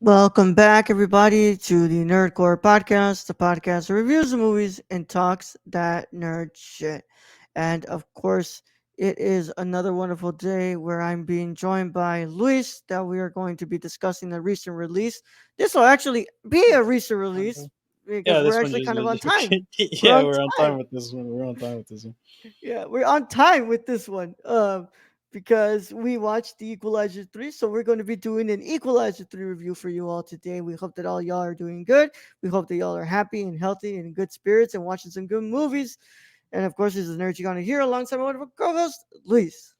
Welcome back, everybody, to the Nerdcore podcast, the podcast that reviews the movies and talks that nerd shit. And of course, it is another wonderful day where I'm being joined by Luis, that we are going to be discussing the recent release. This will actually be a recent release Okay. because Yeah, we're this one actually just kind of went. on time. We're Yeah, on we're on time. time with this one. We're on time with this one. Yeah, we're on time with this one. Because we watched the Equalizer 3, so we're going to be doing an Equalizer 3 review for you all today. We hope that all y'all are doing good. We hope that y'all are happy and healthy and in good spirits and watching some good movies. And of course, this is Nerd you're gonna hear alongside my wonderful co-host, Luis.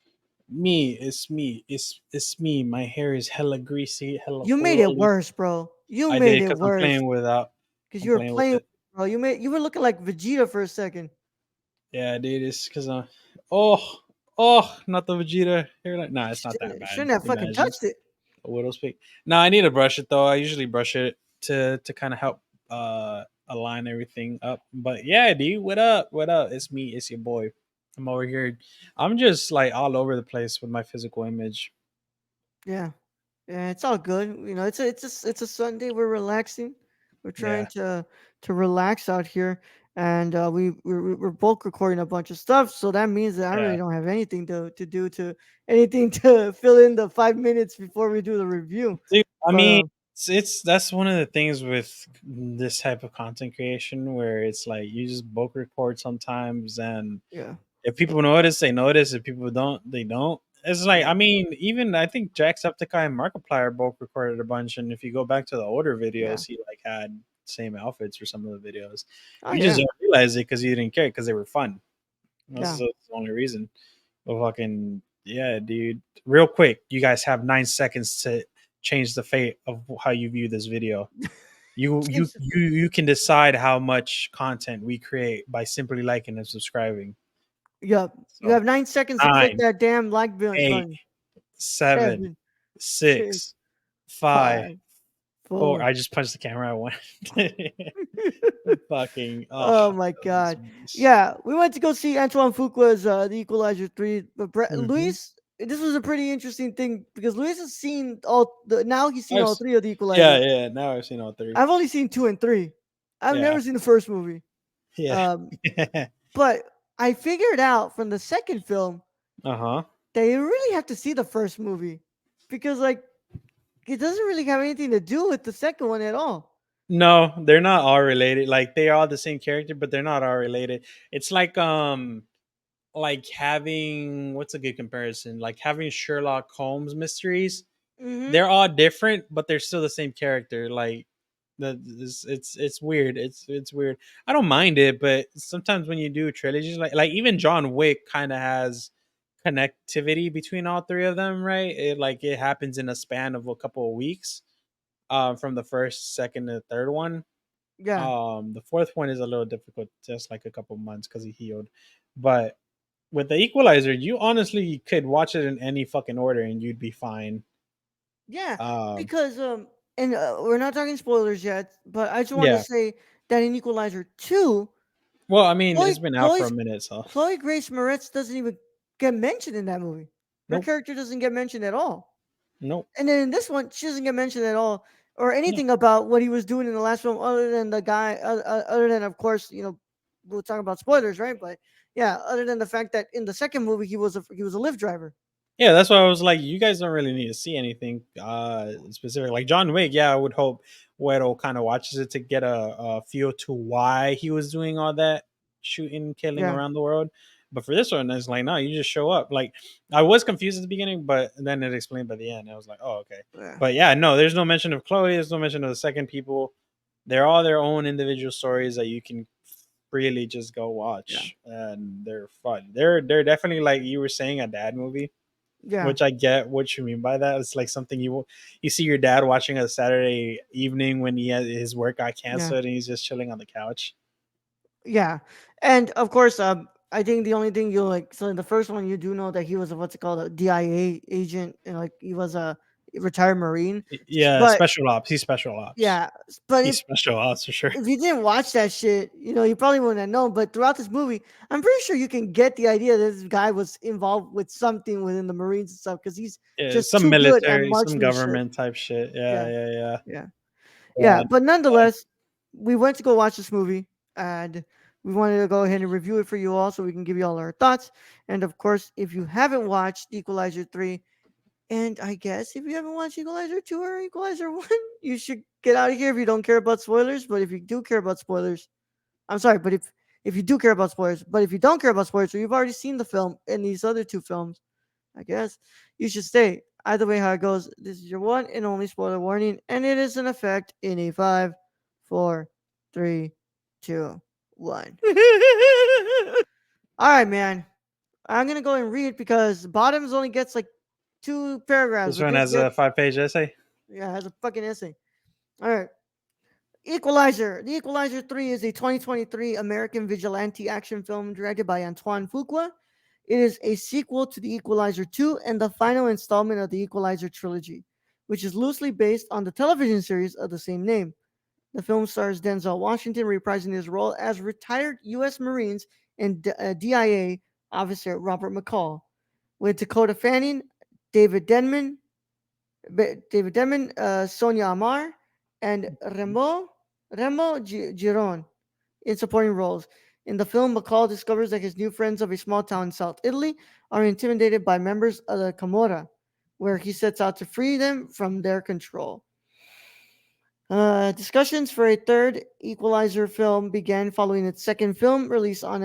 It's me. My hair is hella greasy, hella You made it oily. worse, bro. You I did made it it because I'm worse because I'm you were playing with playing, it. bro. You were looking like Vegeta for a second. Yeah, dude, it's because oh, not the Vegeta hairline. Nah, it's not that bad. Shouldn't have fucking Imagine touched it. a widow's peak. No, I need to brush it though. I usually brush it to kind of help align everything up. But yeah, dude, what up? What up? It's me. It's your boy. I'm over here. I'm just like all over the place with my physical image. Yeah. Yeah, it's all good. It's a Sunday. We're relaxing. We're trying Yeah. to relax out here, and we're both recording a bunch of stuff. So that means that I really Yeah. don't have anything to do to anything to fill in the 5 minutes before we do the review. Dude, I But mean, it's that's one of the things with this type of content creation where it's like you just bulk record sometimes, and yeah, if people notice, they notice. If people don't, they don't. It's like yeah, I mean, even I think Jacksepticeye and Markiplier both recorded a bunch, and if you go back to the older yeah. videos, he like had same outfits for some of the videos. Oh You just yeah, don't realize it because you didn't care because they were fun. That's yeah. the only reason. But fucking yeah, dude. Real quick, you guys have 9 seconds to change the fate of how you view this video. You can decide how much content we create by simply liking and subscribing. Yep. You So have 9 seconds to click 9, that damn like 8, button. 7, 7, 6, 6, 5, 5, 4. 4. I just punched the camera at one. Fucking Oh oh, my this god. beast. Yeah, we went to go see Antoine Fuqua's The Equalizer 3. But Mhm. Luis, this was a pretty interesting thing because Luis has seen now he's seen I've all s- three of the yeah, Equalizers. yeah. Now I've seen all three. I've only seen 2 and 3. I've Yeah, never seen the first movie. yeah. Um, but I figured out from the second film Uh huh. that you really have to see the first movie because like it doesn't really have anything to do with the second one at all. No, they're not all related. Like they are the same character, but they're not all related. It's like having what's a good comparison? Like having Sherlock Holmes mysteries. Mhm. They're all different, but they're still the same character. Like it's weird. It's weird. I don't mind it, but sometimes when you do trilogies, like even John Wick kind of has connectivity between all three of them, right? It happens in a span of a couple of weeks, from the first, second, and the third one. Yeah. The fourth one is a little difficult, just like a couple months because he healed. But with the Equalizer, you honestly could watch it in any fucking order and you'd be fine. Yeah, Um, because and we're not talking spoilers yet, but I just want to yeah. say that in Equalizer 2, Well, I mean, Chloe it's been out for a Chloe's minute, so Chloe Grace Moretz doesn't even get mentioned in that movie. Her nope, character doesn't get mentioned at all. nope. And then in this one, she doesn't get mentioned at all or Yeah, anything about what he was doing in the last film other than the guy other than of course, we'll talk about spoilers, right? But yeah, other than the fact that in the second movie he was a Lyft driver. yeah. That's why I was like, you guys don't really need to see anything specific. Like John Wick, yeah, I would hope Weddle kind of watches it to get a feel to why he was doing all that shooting, killing Yeah. around the world. But for this one, it's like, no, you just show up. Like I was confused at the beginning, but then it explained by the end. I was like, oh, okay. Yeah. But yeah, no, there's no mention of Chloe. There's no mention of the second people. They're all their own individual stories that you can freely just go Yeah. watch, and they're fun. They're definitely, like you were saying, a dad movie, Yeah. which I get what you mean by that. It's like something you see your dad watching a Saturday evening when his work got Yeah. canceled and he's just chilling on the couch. Yeah, and of course, I think the only thing you like, so in the first one, you do know that he was a what's it called, a DIA agent, and like he was a retired Marine. Yeah, But special ops. He's special ops. yeah, but He's special ops for sure. if you didn't watch that shit, you probably wouldn't have known. But throughout this movie, I'm pretty sure you can get the idea that this guy was involved with something within the Marines and stuff because he's Yeah, just some too good at military, some marksmanship. government type shit. Yeah, Yeah, yeah, yeah. yeah, yeah. But But nonetheless, we went to go watch this movie and we wanted to go ahead and review it for you all so we can give you all our thoughts. And of course, if you haven't watched Equalizer 3, and I guess if you haven't watched Equalizer 2 or Equalizer 1, you should get out of here if you don't care about spoilers. But if you do care about spoilers, I'm sorry, but if you do care about spoilers, but if you don't care about spoilers, or you've already seen the film and these other two films, I guess you should stay. Either way, how it goes, this is your one and only spoiler warning, and it is in effect in a five, four, three, two, one. All right, man. I'm gonna go and read because Bottoms only gets like two paragraphs, this but one this has a gets 5-page essay. yeah, has a fucking essay. All right. Equalizer. The Equalizer 3 is a 2023 American vigilante action film directed by Antoine Fuqua. It is a sequel to The Equalizer 2 and the final installment of the Equalizer trilogy, which is loosely based on the television series of the same name. The film stars Denzel Washington reprising his role as retired U.S. Marines and DIA officer Robert McCall, with Dakota Fanning, David Denman, Sonia Amar, and Remo Giron in supporting roles. In the film, McCall discovers that his new friends of a small town in South Italy are intimidated by members of the Camorra, where he sets out to free them from their control. Discussions for a third Equalizer film began following its second film release on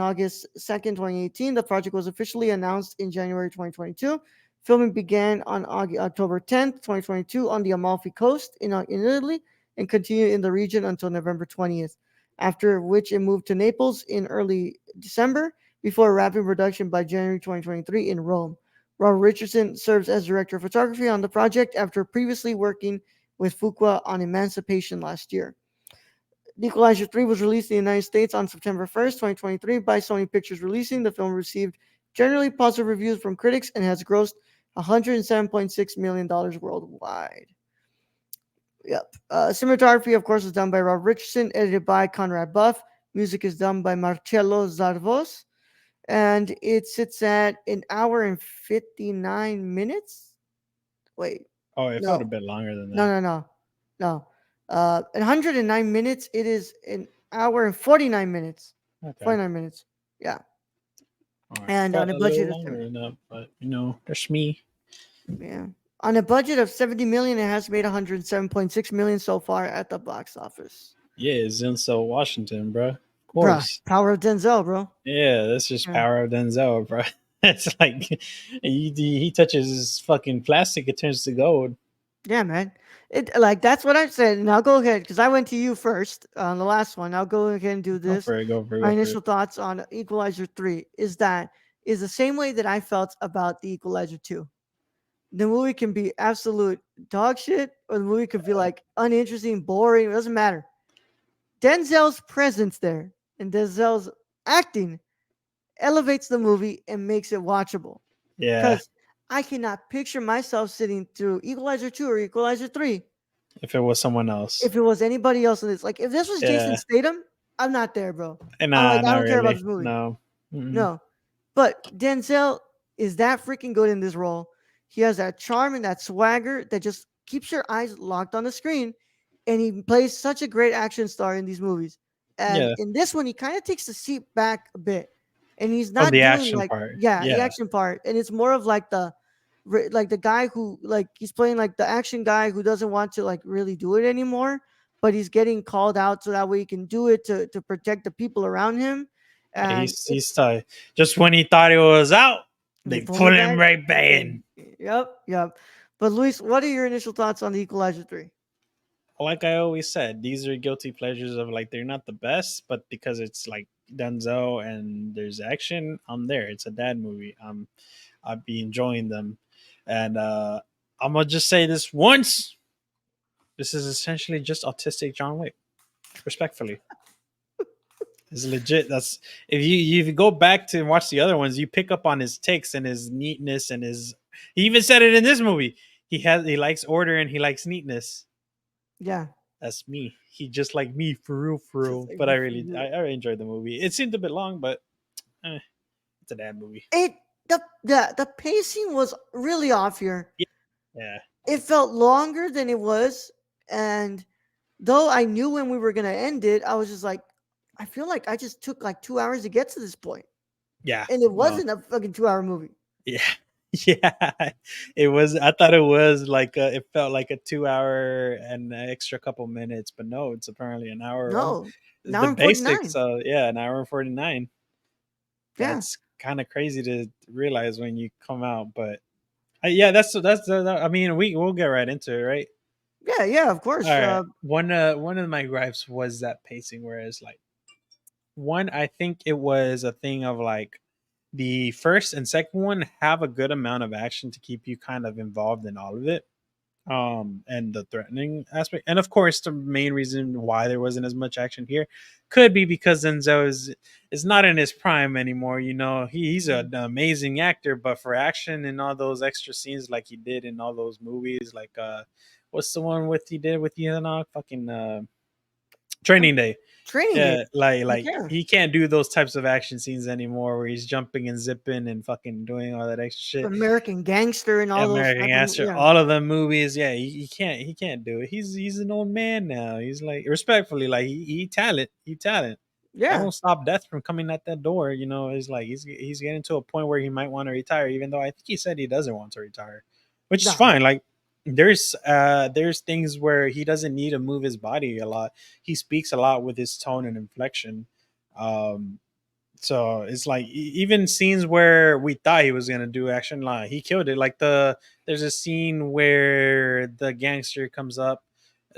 August 2nd, 2018. The project was officially announced in January 2022. Filming began on October 10th, 2022, on the Amalfi Coast in Italy and continued in the region until November 20th, after which it moved to Naples in early December before wrapping production by January 2023 in Rome. Robert Richardson serves as director of photography on the project after previously working with Fuqua on Emancipation last year. The Equalizer 3 was released in the United States on September 1st, 2023 by Sony Pictures Releasing. The film received generally positive reviews from critics and has grossed $107.6 million worldwide. Yep. Cinematography, of course, was done by Rob Richardson, edited by Conrad Buff. Music is done by Marcello Zarvos. And it sits at an hour and 59 minutes. Wait, Oh, it felt a no. bit longer than No, that. no, no, no. 109 minutes. It is an hour and 49 minutes. Okay. 49 minutes. Yeah. All right. And Felt on a a little budget of longer than that, but there's me. yeah. On a budget of 70 million, it has made 107.6 million so far at the box office. Yeah, Zenzel Washington, bro. Of Bruh, course. power of Denzel, bro. Yeah, that's just Yeah. power of Denzel, bro. It's like he touches his fucking plastic, it turns to gold. Yeah, man. It like that's what I said. And I'll go ahead because I went to you first on the last one. I'll go ahead and do Go this. for it. Go for it. My Go for it. initial thoughts on Equalizer 3 is the same way that I felt about the Equalizer 2. The movie can be absolute dog shit, or the movie could be like uninteresting, boring. It doesn't matter. Denzel's presence there and Denzel's acting elevates the movie and makes it watchable. Yeah. Because I cannot picture myself sitting through Equalizer 2 or Equalizer 3 If it was someone else. if it was anybody else in this. Like, if this was Jason Yeah. Statham, I'm not there, bro. I'm Nah, like, I not don't care about really. this movie. No. Mm-mm. No. But Denzel is that freaking good in this role. He has that charm and that swagger that just keeps your eyes locked on the screen. And he plays such a great action star in these movies. And Yeah. in this one, he kind of takes the seat back a bit. And he's From not the doing action like, part. yeah, the Yeah. action part. And it's more of like the guy who like he's playing like the action guy who doesn't want to like really do it anymore, but he's getting called out so that way he can do it to protect the people around him. And He's just when he thought he was out, they they pull him put him back right back in. in. Yep, yep. But Luis, what are your initial thoughts on the Equalizer 3? Like I always said, these are guilty pleasures of like they're not the best, but because it's like Denzel and there's action, I'm there. It's a dad movie. I'd be enjoying them. And I'm gonna just say this once. This is essentially just autistic John Wick. Respectfully. It's legit. That's if you go back to watch the other ones, you pick up on his takes and his neatness and his. He even said it in this movie. he likes order and he likes neatness. Yeah. That's me. He just like me for Just real. like But I me for really real. I enjoyed the movie. It seemed a bit long, but eh, it's a damn movie. It the pacing was really off here. Yeah, yeah, It felt longer than it was, and though I knew when we were gonna end it, I was just like, I feel like I just took like 2 hours to get to this point, yeah. and it No, wasn't a fucking 2 hour movie. yeah, yeah. It was. I thought it was like it felt like a 2 hour and an extra couple minutes, but no, it's apparently an hour. No, an The hour and basics. 49. Yeah, an hour and 49. Yeah, That's kind of crazy to realize when you come out, but yeah, I mean, we'll get right into it, right? yeah, yeah. Of All course. right. One of my gripes was that pacing, whereas like one, I think it was a thing of like the first and second one have a good amount of action to keep you kind of involved in all of it. And the threatening aspect, and of course, the main reason why there wasn't as much action here could be because Denzel is not in his prime anymore. You know, he's Mhm. an amazing actor, but for action and all those extra scenes like he did in all those movies, like what's the one with he did with Ethan Hawke? Fucking Um, Training Day. Training Day. Yeah, like Yeah, he can't do those types of action scenes anymore where he's jumping and zipping and fucking doing all that extra shit. American Gangster and all those American type of Gangster, yeah, all of them movies, yeah, he can't do it. He's an old man now. He's like respectfully, like he talent. That yeah. won't stop death from coming at that door. You know, it's like he's getting to a point where he might want to retire, even though I think he said he doesn't want to retire, which is No, fine. Like there's things where he doesn't need to move his body a lot. He speaks a lot with his tone and inflection. Um, so it's like even scenes where we thought he was gonna do action, like he killed it. Like there's a scene where the gangster comes up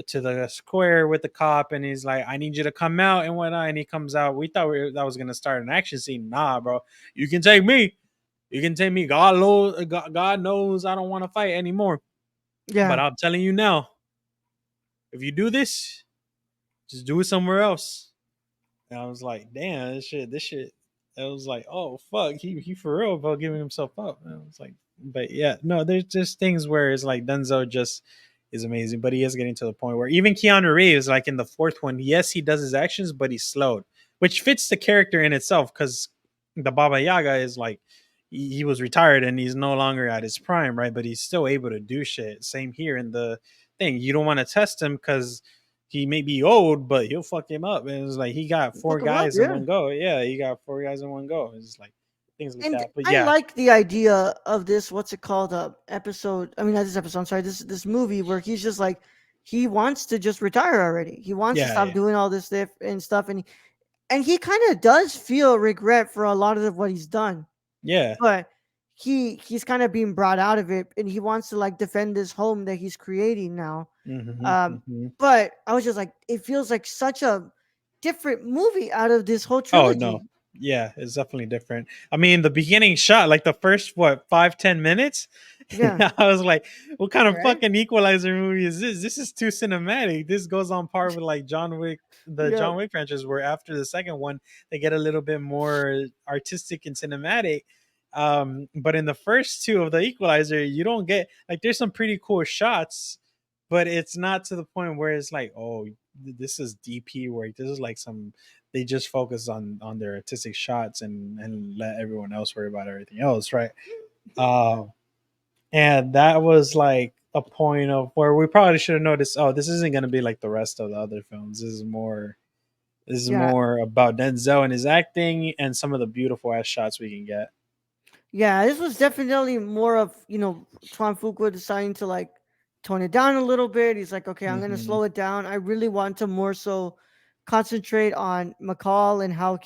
to the square with the cop, and he's like, "I need you to come out and whatnot." And he comes out. We thought that was gonna start an action scene. Nah, bro, you can take me. You can take me. God knows I don't want to fight anymore. But yeah. I'm telling you now, if you do this, just do it somewhere else. And I was like, damn, this shit. I was like, oh fuck, he for real about giving himself up. And I was like, but yeah, no, there's just things where it's like Denzel just is amazing, but he is getting to the point where even Keanu Reeves, like in the fourth one, yes, he does his actions, but he's slowed, which fits the character in itself because the Baba Yaga is like he was retired and he's no longer at his prime, right? But he's still able to do shit. Same here in the thing. You don't want to test him because he may be old, but he'll fuck him up. And it's like he got four Fuck him up. guys in Yeah. one go. Yeah, he got four guys in one go. It's like things like And that. But I yeah, like the idea of this. What's it called? Episode. I mean, not this episode. I'm sorry. This movie where he's just like he wants to just retire already. He wants to yeah, stop yeah, doing all this stuff and stuff. And he kind of does feel regret for a lot of what he's done. yeah. But he's kind of being brought out of it, and he wants to like defend this home that he's creating now. Hmm, Um, hmm. but I was just like, it feels like such a different movie out of this whole Oh no. trilogy. Yeah, it's definitely different. I mean, the beginning shot, like the first what 5-10 minutes, Yeah. I was like, "What kind of Right. fucking Equalizer movie is this? This is too cinematic. This goes on par with like John Wick, the Yeah. John Wick franchise, where after the second one they get a little bit more artistic and cinematic. But in the first two of the Equalizer, you don't get like there's some pretty cool shots, but it's not to the point where it's like, oh, this is DP work. This is like some they just focus on their artistic shots and let everyone else worry about everything else, right? Uh, and that was like a point of where we probably should have noticed. Oh, this isn't going to be like the rest of the other films. This is more. This is Yeah. more about Denzel and his acting and some of the beautiful ass shots we can get. Yeah, this was definitely more of, Antoine Fuqua deciding to like tone it down a little bit. He's like, okay, I'm gonna Hmm. slow it down. I really want to more so concentrate on McCall and how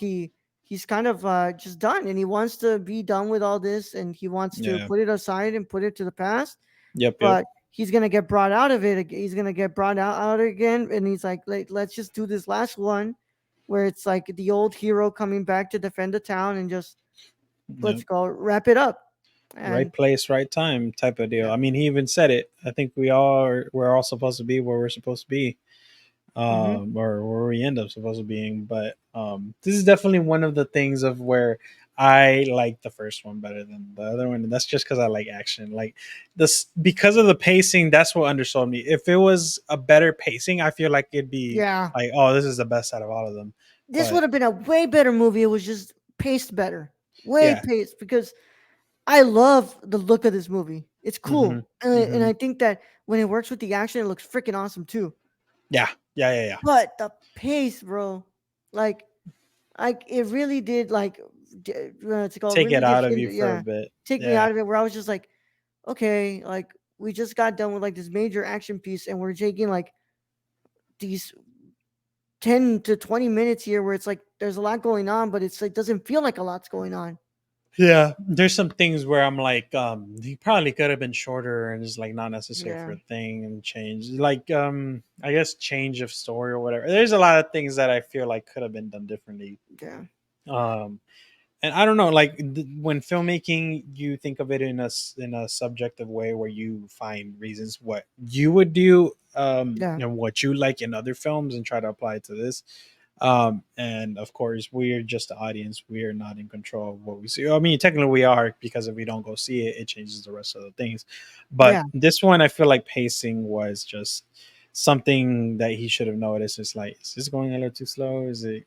he's kind of just done, and he wants to be done with all this, and he wants to Yeah. put it aside and put it to the past. Yep. Yep. But he's gonna get brought out of it. He's gonna get brought out again, and he's like, let's just do this last one, where it's like the old hero coming back to defend the town and just let's Yep. go wrap it up. Right And place, right time type of deal. yeah. I mean, he even said it. I think we're all supposed to be where we're supposed to be, Hmm. or where we end up supposed to being. But this is definitely one of the things of where I like the first one better than the other one, and that's just because I like action. Like this because of the pacing. That's what undersold me. If it was a better pacing, I feel like it'd be Yeah, like, oh, this is the best out of all of them. this would But have been a way better movie. It was just paced better, way yeah, paced because I love the look of this movie. It's hmm cool, and hmm I think that when it works with the action, it looks freaking awesome too. yeah, yeah, yeah, yeah. But the pace, bro, like, it really did it's called Take it really did out of you hinder, for a yeah, bit. take me Yeah, out of it. Where I was just like, okay, like we just got done with like this major action piece, and we're taking like these 10 to 20 minutes here, where it's like there's a lot going on, but it's like doesn't feel like a lot's going on. yeah. There's some things where I'm like, he probably could have been shorter and is like not necessary for Yeah, a thing and change. Like, I guess change of story or whatever. There's a lot of things that I feel like could have been done differently. yeah, Um, and I don't know, like when filmmaking, you think of it in in a subjective way where you find reasons what you would do, yeah, and what you like in other films and try to apply it to this. And of course, we're just the audience. We are not in control of what we see. I mean, technically we are, because if we don't go see it, it changes the rest of the things. But yeah. this one, I feel like pacing was just something that he should have noticed. It's like, is this going a little too slow? Is it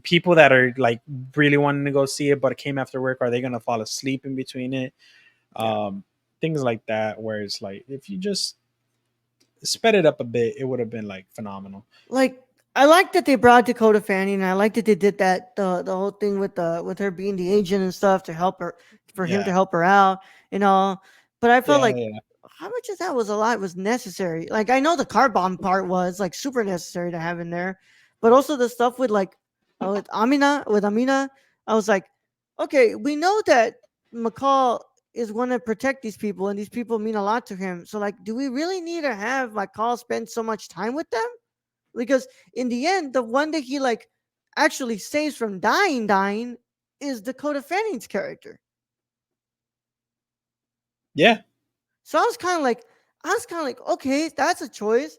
people that are like really wanting to go see it but came after work, are they gonna fall asleep in between it? Yeah. Um, things like that, where it's like if you just sped it up a bit, it would have been like phenomenal. Like, I like that they brought Dakota Fanning, and I like that they did that the whole thing with her being the agent and stuff to help her, for him to Yeah, help her out and all. But I felt yeah, like yeah, how much of that was a lot was necessary. Like, I know the car bomb part was like super necessary to have in there, but also the stuff with like with Amina, I was like, okay, we know that McCall is going to protect these people, and these people mean a lot to him. So like, do we really need to have McCall spend so much time with them? Because in the end, the one that he like actually saves from dying is Dakota Fanning's character. yeah. So I was kind of like, okay, that's a choice,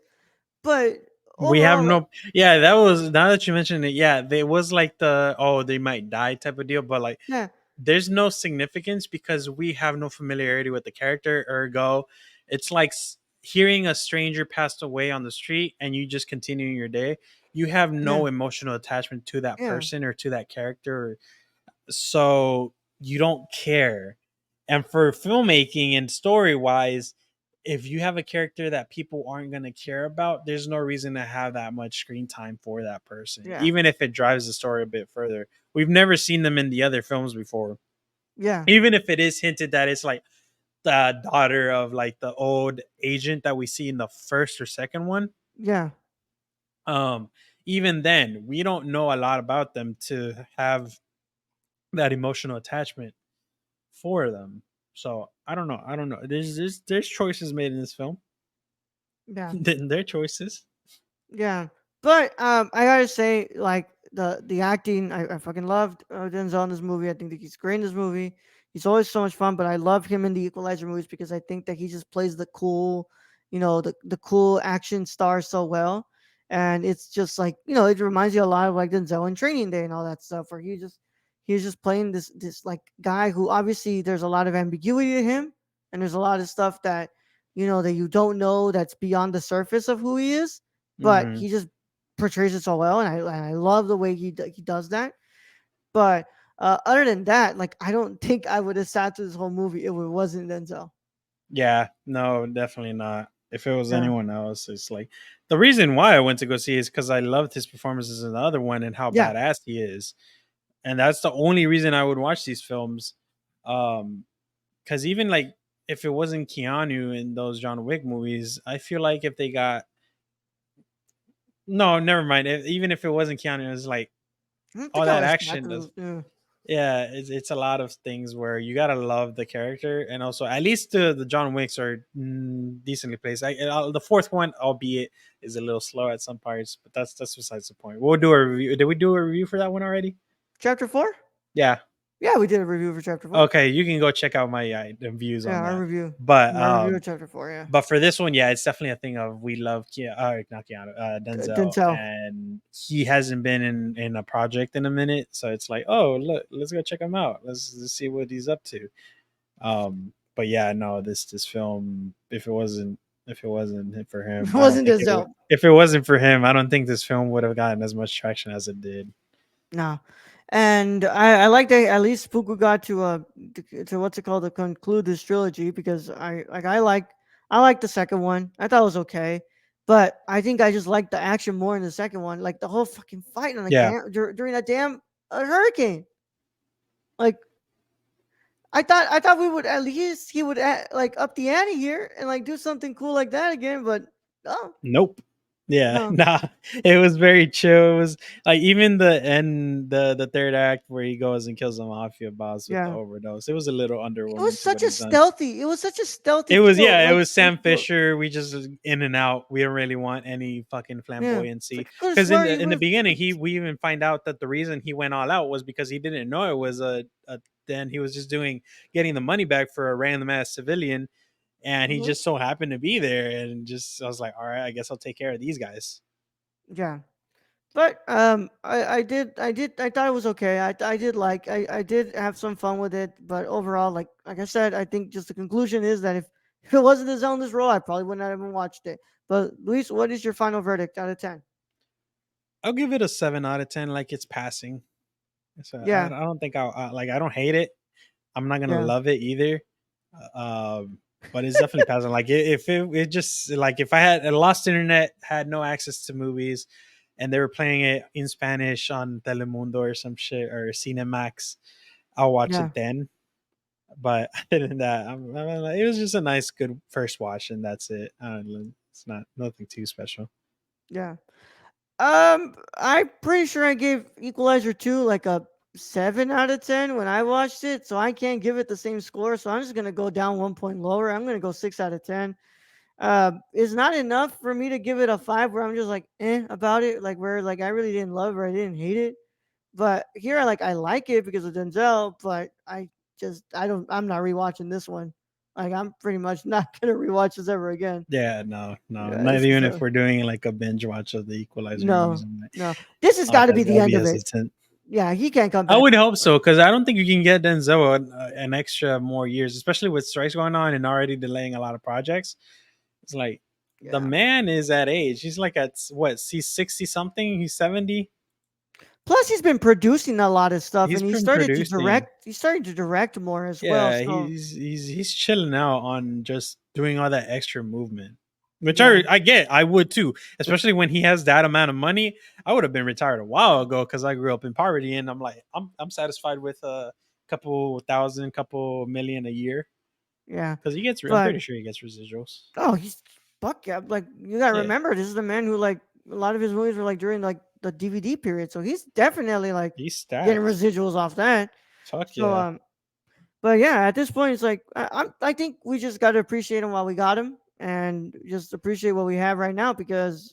but We have overall, like, no, yeah, that was, now that you mentioned it, yeah, there was like the, oh, they might die type of deal, but like yeah, there's no significance because we have no familiarity with the character. Ergo, it's like hearing a stranger passed away on the street and you just continuing your day. You have yeah, no emotional attachment to that yeah, person or to that character, so you don't care. And for filmmaking and story wise, if you have a character that people aren't going to care about, there's no reason to have that much screen time for that person, yeah, even if it drives the story a bit further. We've never seen them in the other films before, yeah, even if it is hinted that it's like the daughter of like the old agent that we see in the first or second one. yeah, um Even then, we don't know a lot about them to have that emotional attachment for them. So I don't know. There's choices made in this film. yeah. Their choices. Yeah, but I gotta say, like the acting, I fucking loved Denzel in this movie. I think that he's great in this movie. He's always so much fun. But I love him in the Equalizer movies because I think that he just plays the cool, the cool action star so well. And it's just like, it reminds you a lot of like Denzel in Training Day and all that stuff, where he's just playing this like guy who obviously there's a lot of ambiguity to him, and there's a lot of stuff that that you don't know, that's beyond the surface of who he is, but Hmm. he just portrays it so well, and I love the way he does that. But other than that, like, I don't think I would have sat through this whole movie if it wasn't Denzel. Yeah, no, definitely not. If it was Yeah, anyone else, it's like the reason why I went to go see is because I loved his performances in the other one and how yeah, badass he is, and that's the only reason I would watch these films. Um, because even like if it wasn't Keanu in those John Wick movies, I feel like if they got, no, never mind. Even if it wasn't Keanu, it's like I don't all think I that would have sat action through. does. Yeah, Yeah, it's a lot of things where you gotta love the character, and also at least the John Wicks are decently placed. The fourth one, albeit, is a little slow at some parts, but that's besides the point. We'll do a review. Did we do a review for that one already? chapter 4. Yeah. Yeah, we did a review for chapter 4. Okay, you can go check out my views Yeah, on our that. review. But My review of chapter 4, yeah. for this one, yeah, it's definitely a thing of we love not Keanu, Denzel, Denzel. and he hasn't been in a project in a minute, so it's like, oh look, let's go check him out. Let's see what he's up to. But yeah, no, this film, if it wasn't for It him, I don't wasn't think it would. Denzel. If it wasn't for him, I don't think this film would have gotten as much traction as it did. No. And I like that at least Fuku got to what's it called, to conclude this trilogy, because I like the second one. I thought it was okay. But I think I just liked the action more in the second one. Like the whole fucking fight on the Yeah, during that damn hurricane. Like I thought we would at least he would like up the ante here and like do something cool like that again, but oh nope. Yeah, no. nah. It was very chill. It was like even the end, the third act where he goes and kills the mafia boss with the Yeah. overdose. It was a little It was underwhelming to what such a he's done. stealthy. It was such a stealthy It was kill. yeah, it Like was like Sam well, Fisher. We just in and out. We don't really want any fucking yeah. It's like flamboyancy. I could have Because sworn he in the would beginning, we even find out that the reason he went all out was because he didn't know it was a then he was just doing getting the money back for a random ass civilian, and he have. just so happened to be there, and just I was like, all right, I guess I'll take care of these guys. Yeah. But I thought it was okay. I did have some fun with it, but overall, like I said, I think just the conclusion is that if it wasn't the Zelda's role, I probably wouldn't have even watched it. But Luis, what is your final verdict out of 10? I'll give it a 7 out of 10. Like it's passing. So I Yeah, don't think like I don't hate it. I'm not gonna yeah, love it either. Um, but it's definitely passing. Like if it just like if I had a lost internet, had no access to movies, and they were playing it in Spanish on Telemundo or some shit or Cinemax, I'll watch yeah, it then. But other than that, it was just a nice, good first watch, and that's it. It's not nothing too special. yeah. I'm pretty sure I gave Equalizer 2 like a 7 out of 10 when I watched it, so I can't give it the same score. So I'm just gonna go down 1 point lower. I'm gonna go 6 out of 10. Is not enough for me to give it a 5 where I'm just like about it, like where like I really didn't love it or I didn't hate it. But here I like it because of Denzel, but I'm not rewatching this one. Like I'm pretty much not gonna rewatch this ever again. Yeah, no, no, Yeah, not it's, even if so we're doing like a binge watch of the Equalizer reviews. no, I'm like, no. This has oh, got to be the that'll end be of it. hesitant. Yeah, he can't come I back. would hope so because I don't think you can get Denzel an extra more years, especially with strikes going on and already delaying a lot of projects. It's like the Yeah. man is at age. He's like at what? He's 60 something. He's 70. Plus, he's been producing a lot of stuff, He's and he been started to producing. direct. He's starting to direct more as well. Yeah, So he's chilling out on just doing all that extra movement, which yeah, I get. I would too, especially when he has that amount of money. I would have been retired a while ago because I grew up in poverty, and I'm like, I'm satisfied with a couple thousand, couple million a year yeah. because he gets. I'm But pretty sure he gets residuals. oh, he's fuck yeah! Like you gotta Yeah, remember, this is the man who like a lot of his movies were like during like the DVD period, so he's definitely like he's getting stacked. residuals off that. Fuck So yeah. but yeah, at this point, it's like I think we just got to appreciate him while we got him, and just appreciate what we have right now because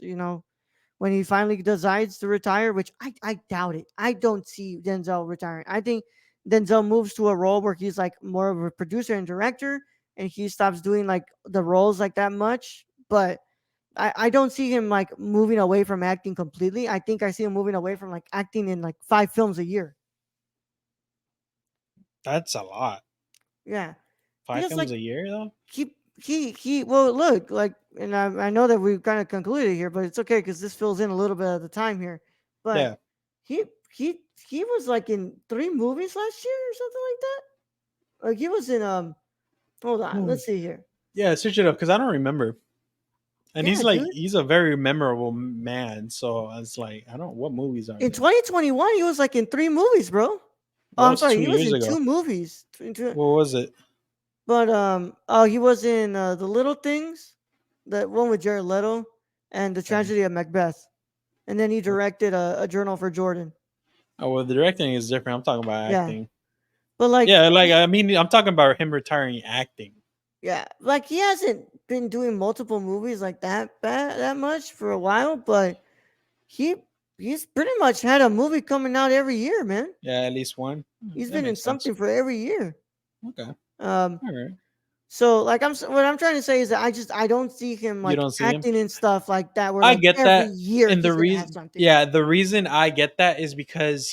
when he finally decides to retire, which I doubt it. I don't see Denzel retiring. I think Denzel moves to a role where he's like more of a producer and director, and he stops doing like the roles like that much. But I don't see him like moving away from acting completely. I think I see him moving away from like acting in like 5 films a year. That's a lot. Yeah, Five because films like a year though. he well look like, and I know that we've kind of concluded here, but it's okay because this fills in a little bit of the time here. But Yeah. he he he was like in 3 movies last year or something like that. Like he was in hold on, Hmm. let's see here. Yeah, switch it up because I don't remember. And Yeah, dude. he's a very memorable man. So it's like I don't what movies are In there? 2021, he was like in 3 movies, bro. Oh, That I'm was sorry, two he was years in ago. 2 movies. What was it? But oh, he was in The Little Things, the one with Jared Leto, and The Okay. Tragedy of Macbeth. And then he directed a Journal for Jordan. Oh well, the directing is different. I'm talking about Yeah, acting. but like Yeah, like I mean, I'm talking about him retiring acting. yeah, like he hasn't been doing multiple movies like that much for a while, but he he's pretty much had a movie coming out every year, man. Yeah, at least one. He's That been in makes sense. something for every year. Okay. Um, All right. so like what I'm trying to say is that I don't see him You like don't see him. acting in stuff like that where I like get every that. year And the he's gonna have reason, something. yeah, the reason I get that is because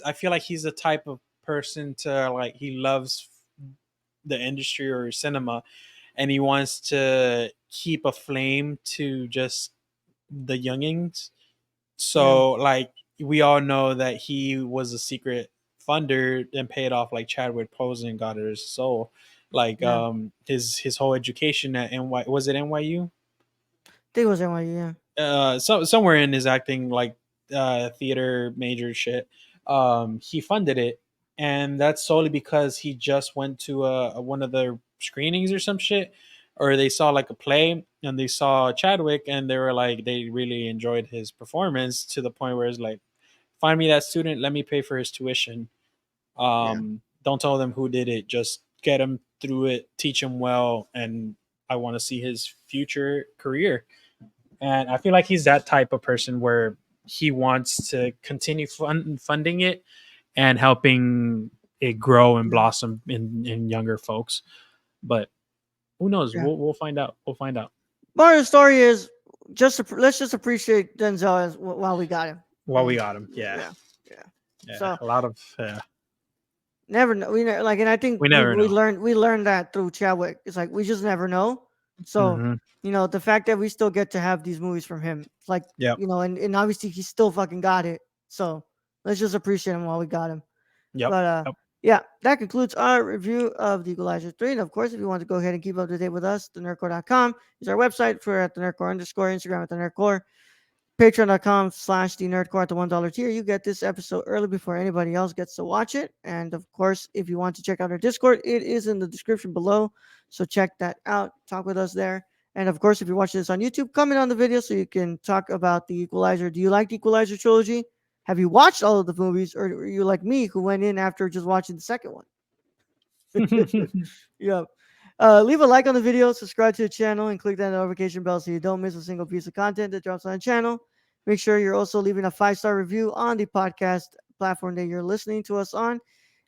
I feel like he's the type of person to like, he loves the industry or cinema, and he wants to keep a flame to just the youngings. Yeah, So, like, we all know that he was a secret funder and paid off like Chadwick Boseman, got his soul. Like, yeah. his whole education at was it NYU? I think it was NYU. Yeah, So somewhere in his acting like theater major shit, he funded it, and that's solely because he just went to one of the screenings or some shit, or they saw like a play and they saw Chadwick and they were like they really enjoyed his performance to the point where it's like, find me that student, let me pay for his tuition. yeah, Don't tell them who did it, just get him through it, teach him well, and I want to see his future career. And I feel like he's that type of person where he wants to continue funding it and helping it grow and yeah. blossom in younger folks. But who knows? Yeah. We'll find out. We'll find out Moral story is let's just appreciate Denzel while we got him. while we got him. Yeah, Yeah, yeah. yeah. So A lot of never know. We never, like, and I think we never know. we learned that through Chadwick. It's like we just never know. So Mm-hmm. the fact that we still get to have these movies from him, like Yep. and obviously he still fucking got it. So let's just appreciate him while we got him. Yep. But Yep. yeah, that concludes our review of the Equalizer 3. And of course, if you want to go ahead and keep up to date with us, thenerdcore.com is our website for at the nerdcore underscore Instagram at the nerdcore. Patreon.com/slash the nerdcore at the $1 tier. You get this episode early before anybody else gets to watch it. And of course, if you want to check out our Discord, it is in the description below. So check that out. Talk with us there. And of course, if you're watching this on YouTube, comment on the video so you can talk about the Equalizer. Do you like the Equalizer trilogy? Have you watched all of the movies, or are you like me who went in after just watching the second one? Yeah. Leave a like on the video, subscribe to the channel, and click that notification bell so you don't miss a single piece of content that drops on the channel. Make sure you're also leaving a 5-star review on the podcast platform that you're listening to us on.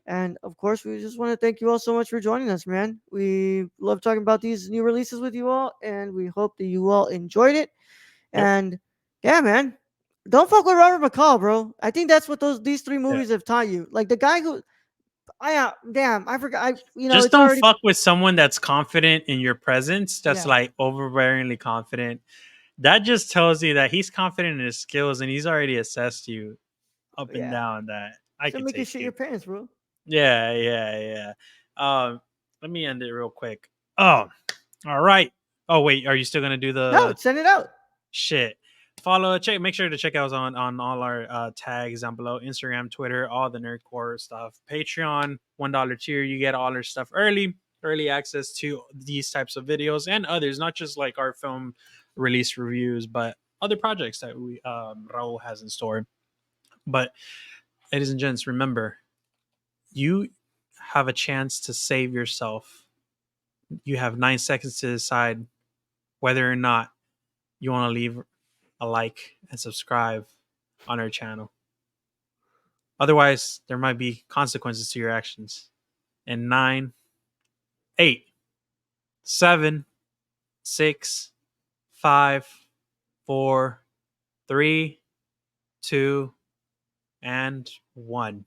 And of course, we just want to thank you all so much for joining us, man. We love talking about these new releases with you all, and we hope that you all enjoyed it. Yep. And yeah, man, don't fuck with Robert McCall, bro. I think that's what these three Yeah. movies have taught you. Like the guy who, damn, I forgot. Just It's don't already, fuck with someone that's confident in your presence. That's yeah, like overbearingly confident. That just tells you that he's confident in his skills and he's already assessed you up and yeah. down that I So could make you take shit your you. pants, bro. Yeah, yeah, yeah. Let me end it real quick. Oh, all right. Oh wait, are you still gonna do No, the send it out. shit? Follow, check, make sure to check us on all our tags down below: Instagram, Twitter, all the nerdcore stuff. Patreon, $1 tier, you get all our stuff early access to these types of videos and others, not just like our film release reviews, but other projects that we Raul has in store. But ladies and gents, remember, you have a chance to save yourself. You have 9 seconds to decide whether or not you want to leave a like and subscribe on our channel. Otherwise, there might be consequences to your actions. In 9, 8, 7, 6, 5, 4, 3, 2, and 1.